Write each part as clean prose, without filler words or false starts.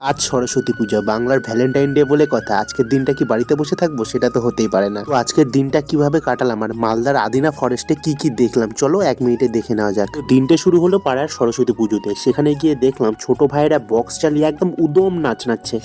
আজ সরস্বতী পূজা, বাংলার Valentine day বলে কথা। আজকের দিনটা কি বাড়িতে বসে থাকবো? সেটা তো হতেই পারে না। তো আজকের দিনটা কিভাবে কাটালাম আর মালদার আদিনা ফরেস্টে কি কি দেখলাম, চলো 1 মিনিটে দেখে নেওয়া যাক। তো দিনটা শুরু হলো পাড়ার সরস্বতী পুজোতে। সেখানে গিয়ে দেখলাম ছোট ভাইয়েরা বক্স চালিয়ে একদম উদম নাচ নাচছে।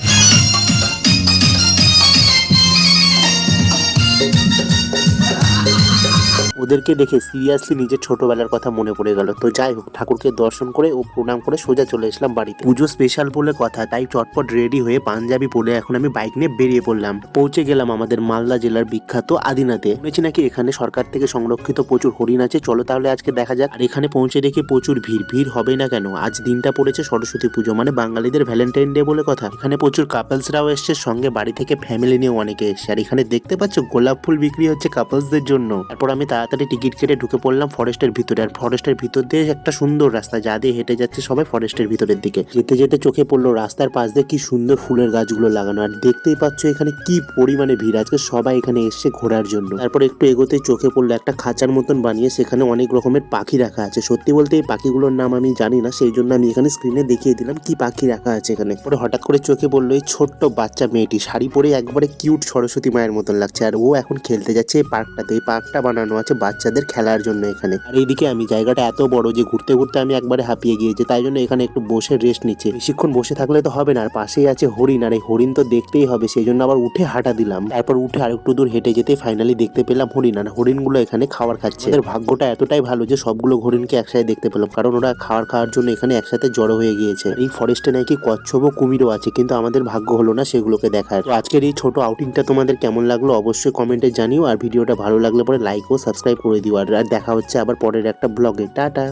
ওদেরকে দেখে সিরিয়াসলি নিজের ছোটবেলার কথা মনে পড়ে গেল। তো যাই হোক, ঠাকুরকে দর্শন করে ও প্রণাম করে সোজা চলে এসলাম বাড়িতে। পুজো স্পেশাল বলে কথা, তাই চটপট রেডি হয়ে পাঞ্জাবি পরে এখন আমি বাইক নিয়ে বেরিয়ে পড়লাম। পৌঁছে গেলাম আমাদের মালদা জেলার বিখ্যাত আদিনাতে। শুনেছি নাকি এখানে সরকার থেকে সংরক্ষিত প্রচুর হরিণ আছে। চলো তাহলে আজকে দেখা যাক। আর এখানে পৌঁছে দেখি প্রচুর ভিড়। ভিড় হবে না কেন, আজ দিনটা পড়েছে সরস্বতী পুজো, মানে বাঙালিদের ভ্যালেন্টাইন ডে বলে কথা। এখানে প্রচুর কাপলসরাও এসছে, সঙ্গে বাড়ি থেকে ফ্যামিলি নিয়েও অনেকে এসছে। আর এখানে দেখতে পাচ্ছ গোলাপ ফুল বিক্রি হচ্ছে কাপলসদের জন্য। তারপর আমি তাড়াতাড়ি টিকিট কেটে ঢুকে পড়লাম ফরেস্টের ভিতরে। আর ফরেস্টের ভিতর দিয়ে একটা সুন্দর রাস্তা, যা দিয়ে হেঁটে যাচ্ছে সবাই ফরেস্টের ভিতরের দিকে। যেতে যেতে চোখে পড়লো রাস্তার পাশ দিয়ে কি সুন্দর ফুলের গাছগুলো লাগানো। আর দেখতেই পাচ্ছ এখানে কি পরিমাণে ভিড়, আজকে সবাই এখানে এসছে ঘোরার জন্য। তারপর একটু এগোতেই চোখে পড়লো একটা খাঁচার মতন বানিয়ে, সেখানে অনেক রকমের পাখি রাখা আছে। সত্যি বলতে এই পাখিগুলোর নাম আমি জানি না, সেই জন্য আমি এখানে স্ক্রিনে দেখিয়ে দিলাম কি পাখি রাখা আছে এখানে। পরে হঠাৎ করে চোখে পড়লো এই ছোট্ট বাচ্চা মেয়েটি, শাড়ি পরে একবারে কিউট সরস্বতী মায়ের মতন লাগছে। আর ও এখন খেলতে যাচ্ছে এই পার্কটাতে। এই পার্কটা বানানো আছে বাচ্চাদের খেলার জন্য এখানে। আর এইদিকে আমি, জায়গাটা এত বড় যে ঘুরতে ঘুরতে আমি একবারে হাঁপিয়ে গিয়েছি, তাই জন্য এখানে একটু বসে রেস্ট নিচ্ছে। বেশিক্ষণ বসে থাকলে তো হবে না, আর পাশেই আছে হরিণ, আর এই হরিণ তো দেখতেই হবে, সেই জন্য আবার উঠে হাঁটা দিলাম। তারপর উঠে আরেকটু দূর হেঁটে যেতে ফাইনালি দেখতে পেলাম হরিণ। আর হরিণগুলো এখানে খাবার খাচ্ছে। ওদের ভাগ্যটা এতটাই ভালো যে সবগুলো হরিণকে একসাথে দেখতে পেলাম, কারণ ওরা খাওয়ার জন্য এখানে একসাথে জড়ো হয়ে গিয়েছে। এই ফরেস্টে নাকি কচ্ছপ ও কুমিরও আছে, কিন্তু আমাদের ভাগ্য হলো না সেগুলোকে দেখার। তো আজকের এই ছোট আউটিংটা তোমাদের কেমন লাগলো অবশ্যই কমেন্টে জানিও। আর ভিডিওটা ভালো লাগলে পরে লাইক ও সাবস্ক্রাইব করে দিও। আর দেখা হচ্ছে আবার পরের একটা ব্লগে। টাটা।